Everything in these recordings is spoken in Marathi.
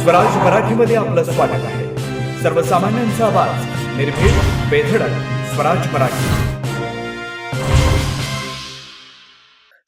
स्वराज मराठीमध्ये आपलं स्वागत आहे. सर्वसामान्यांचा आवाज, निर्भीड, बेधडक, स्वराज मराठी.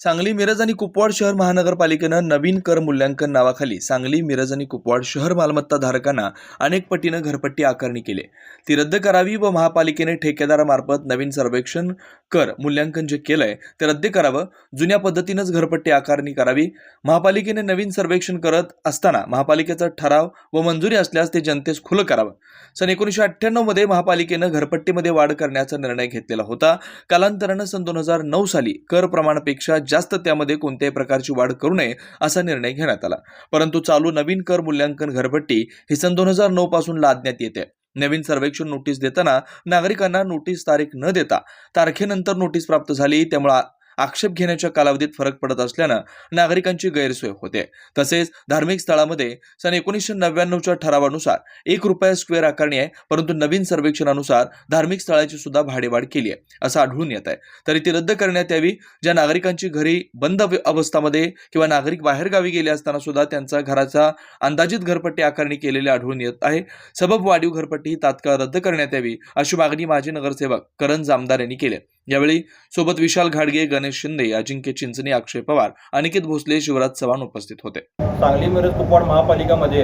सांगली, मिरज आणि कुपवाड शहर महानगरपालिकेनं नवीन कर मूल्यांकन नावाखाली सांगली, मिरज आणि कुपवाड शहर मालमत्ता धारकांना अनेक पटीनं घरपट्टी आकारणी केली. ती रद्द करावी व महापालिकेने ठेकेदारामार्फत नवीन सर्वेक्षण कर मूल्यांकन जे केलंय ते रद्द करावं. जुन्या पद्धतीनंच घरपट्टी आकारणी करावी. महापालिकेने नवीन सर्वेक्षण करत असताना महापालिकेचा ठराव व मंजुरी असल्यास ते जनतेस खुलं करावं. सन 1998 मध्ये महापालिकेनं घरपट्टीमध्ये वाढ करण्याचा निर्णय घेतलेला होता. कालांतरानं सन 2009 साली कर प्रमाणापेक्षा जास्त त्यामध्ये कोणत्याही प्रकारची वाढ करू नये असा निर्णय घेण्यात आला. परंतु चालू नवीन कर मूल्यांकन घरपट्टी ही सन 2009 पासून लादण्यात येते. नवीन सर्वेक्षण नोटीस देताना नागरिकांना नोटीस तारीख न देता तारखेनंतर नोटीस प्राप्त झाली. त्यामुळे आक्षेप घेण्याच्या कालावधीत फरक पडत असल्यानं नागरिकांची गैरसोय होते. तसेच धार्मिक स्थळामध्ये सन 1999च्या ठरावानुसार ₹1 स्क्वेअर आकारणी आहे, परंतु नवीन सर्वेक्षणानुसार धार्मिक स्थळाची सुद्धा भाडेवाढ केली आहे असं आढळून येत आहे. तरी ती रद्द करण्यात यावी. ज्या नागरिकांची घरी बंद अवस्थामध्ये किंवा नागरिक बाहेरगावी गेले असताना सुद्धा त्यांचा घराचा अंदाजित घरपट्टी आकारणी केलेली आढळून येत आहे. सबब वाढीव घरपट्टी तात्काळ रद्द करण्यात यावी अशी मागणी माजी नगरसेवक करण जामदार यांनी केली. यावेळी सोबत विशाल घाडगे, गणेश शिंदे, अजिंक्य चिंचणे, अक्षय पवार, अनिकेत भोसले, शिवराज चव्हाण उपस्थित होते. सांगली, मिरज, कुपवाड महापालिकामध्ये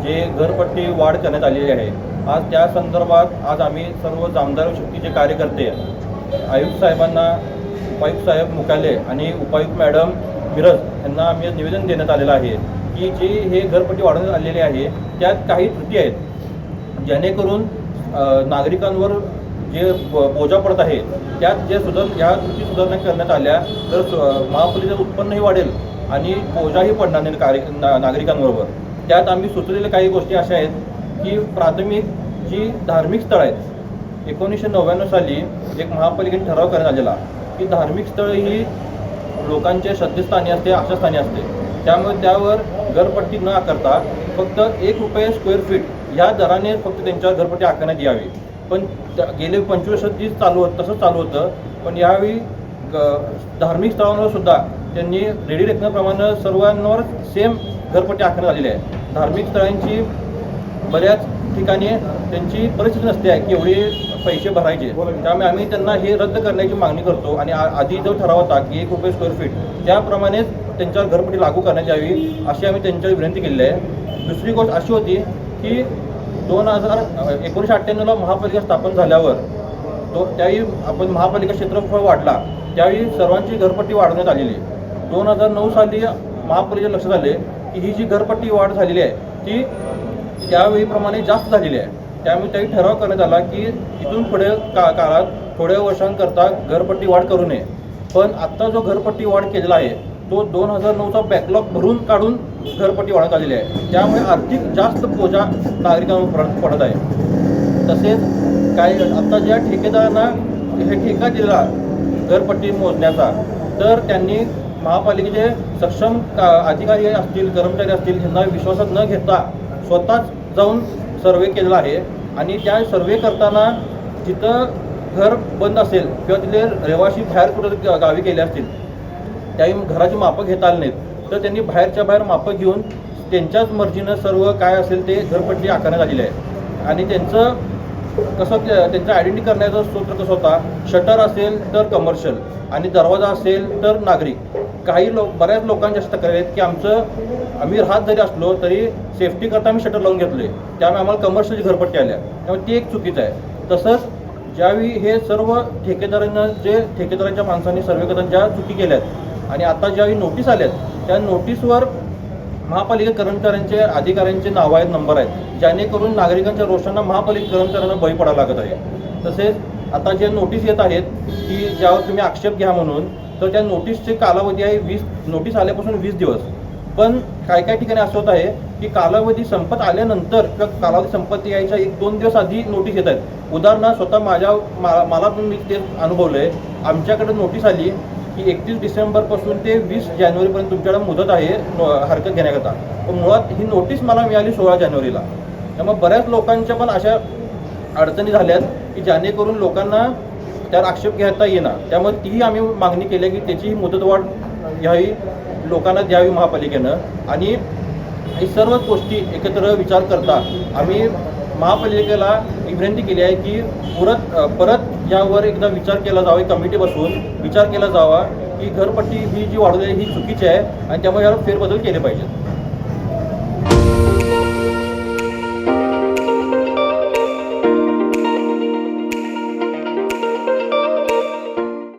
जे घरपट्टी वाढ करण्यात आलेली आहे, आज त्या संदर्भात आज आम्ही सर्व जामदार शक्तीचे कार्यकर्ते आयुक्त साहेबांना, उपायुक्त साहेब मुख्यालय आणि उपायुक्त मॅडम मिरज यांना आम्ही निवेदन देण्यात आलेलं आहे की जे हे घरपट्टी वाढवण्यात आलेले आहे त्यात काही त्रुटी आहेत, जेणेकरून नागरिकांवर जे बोजा पडत आहे त्यात जे ह्या त्रुटी सुधारणा करण्यात आल्या तर महापालिकेचं उत्पन्नही वाढेल आणि बोजाही पडणार नाही नागरिकांबरोबर. त्यात आम्ही सुचवलेल्या काही गोष्टी अशा आहेत की प्राथमिक जी धार्मिक स्थळं आहेत, 1999 साली एक महापालिकेने ठराव करण्यात आलेला की धार्मिक स्थळं ही लोकांच्या श्रद्धेस्थानी असते, आशास्थानी असते. त्यामुळे त्यावर घरपट्टी न आकारता फक्त ₹1 स्क्वेअर फीट ह्या दराने फक्त त्यांच्यावर घरपट्टी आकारण्यात यावी. पण गेले 25 वर्षात तसंच चालू होतं. पण यावेळी धार्मिक स्थळांवर सुद्धा त्यांनी रेडी रेखनाप्रमाणे सर्वांवर सेम घरपट्टी आकारण्यात आलेली आहे. धार्मिक स्थळांची बऱ्याच ठिकाणी त्यांची परिस्थिती नसते आहे की एवढे पैसे भरायचे. त्यामुळे आम्ही त्यांना हे रद्द करण्याची मागणी करतो आणि आधी जो ठराव होता की ₹1 स्क्वेअर फीट त्याप्रमाणेच त्यांच्यावर घरपट्टी लागू करण्यात यावी अशी आम्ही त्यांच्यावर विनंती केलेली आहे. दुसरी गोष्ट अशी होती की 1998ला महापालिका स्थापन झाल्यावर त्यावेळी आपण महापालिका क्षेत्रफळ वाढला त्यावेळी सर्वांची घरपट्टी वाढवण्यात आलेली. 2009 साली महापालिकेच्या लक्षात आले की ही जी घरपट्टी वाढ झालेली आहे ती त्यावेळीप्रमाणे जास्त झालेली आहे. त्यामुळे त्यावेळी ठराव करण्यात आला की इथून पुढे काळात थोड्या वर्षांकरता घरपट्टी वाढ करू नये. पण आत्ता जो घरपट्टी वाढ केलेला आहे तो 2009चा बॅकलॉग भरून काढून घरपट्टी वाढवण्यात आलेली आहे. त्यामुळे आर्थिक जास्त बोजा नागरिकांवर पडत आहे. तसेच काय आता ज्या ठेकेदारांना हे ठेका दिला घरपट्टी मोजण्याचा तर त्यांनी महापालिकेचे सक्षम अधिकारी असतील, कर्मचारी असतील यांना विश्वासात न घेता स्वतःच जाऊन सर्वे केलेला आहे. आणि त्या सर्वे करताना जिथं घर बंद असेल किंवा तिथे रहिवासी बाहेर कुठं गावी गेले असतील त्याही घराची मापं घेता आली नाहीत तर त्यांनी बाहेरच्या बाहेर मापं घेऊन त्यांच्याच मर्जीनं सर्व काय असेल ते घरपट्टी आकारण्यात आलेली आहे. आणि त्यांचं त्यांचं आयडेंटिटी करण्याचा सूत्र कसं होता, शटर असेल तर कमर्शियल आणि दरवाजा असेल तर नागरिक. काही बऱ्याच लोकांच्या अशा तक्रारी आहेत की आम्ही राहत जरी असलो तरी सेफ्टी करता आम्ही शटर लावून घेतले त्यामुळे आम्हाला कमर्शियलची घरपट्टी आल्या. त्यामुळे ती एक चुकीचं आहे. तसंच ज्यावेळी हे सर्व ठेकेदारांच्या माणसांनी सर्वे करताना ज्या चुकी केल्यात आणि आता ज्यावेळी नोटीस आल्यात त्या नोटीसवर महापालिका कर्मचाऱ्यांचे, अधिकाऱ्यांचे नाव आहेत, नंबर आहेत, जेणेकरून नागरिकांच्या रोषांना महापालिका कर्मचाऱ्यांना बळी पडायला लागत आहे. तसेच आता जे नोटीस येत आहेत की ज्यावर तुम्ही आक्षेप घ्या म्हणून तर त्या नोटीसचे कालावधी आहे 20 नोटीस आल्यापासून 20 दिवस. पण काही ठिकाणी असं होत आहे की कालावधी संपत आल्यानंतर किंवा कालावधी संपत यायच्या 1-2 दिवस आधी नोटीस येत आहेत. उदाहरणार्थ स्वतः मला पण मी ते अनुभवलं आहे. आमच्याकडे नोटीस आली की 31 डिसेंबरपासून ते 20 जानेवारीपर्यंत तुमच्याकडे मुदत आहे हरकत घेण्याकरता. पण मुळात ही नोटीस मला मिळाली 16 जानेवारीला. त्यामुळे बऱ्याच लोकांच्या पण अशा अडचणी झाल्यात की जेणेकरून लोकांना त्यावर आक्षेप घेता येणार. त्यामुळे तीही आम्ही मागणी केली की त्याची मुदतवाढ घ्यावी, लोकांना द्यावी महापालिकेनं. आणि ही सर्वच गोष्टी एकत्र विचार करता आम्ही महापालिकेला एक विनंती केली आहे की परत यावर एकदा विचार केला जावा, एक कमिटी बसून विचार केला जावा की घरपट्टी ही जी वाढवली आहे ही चुकीची आहे आणि त्यामुळे यावर फेरबदल केले पाहिजेत.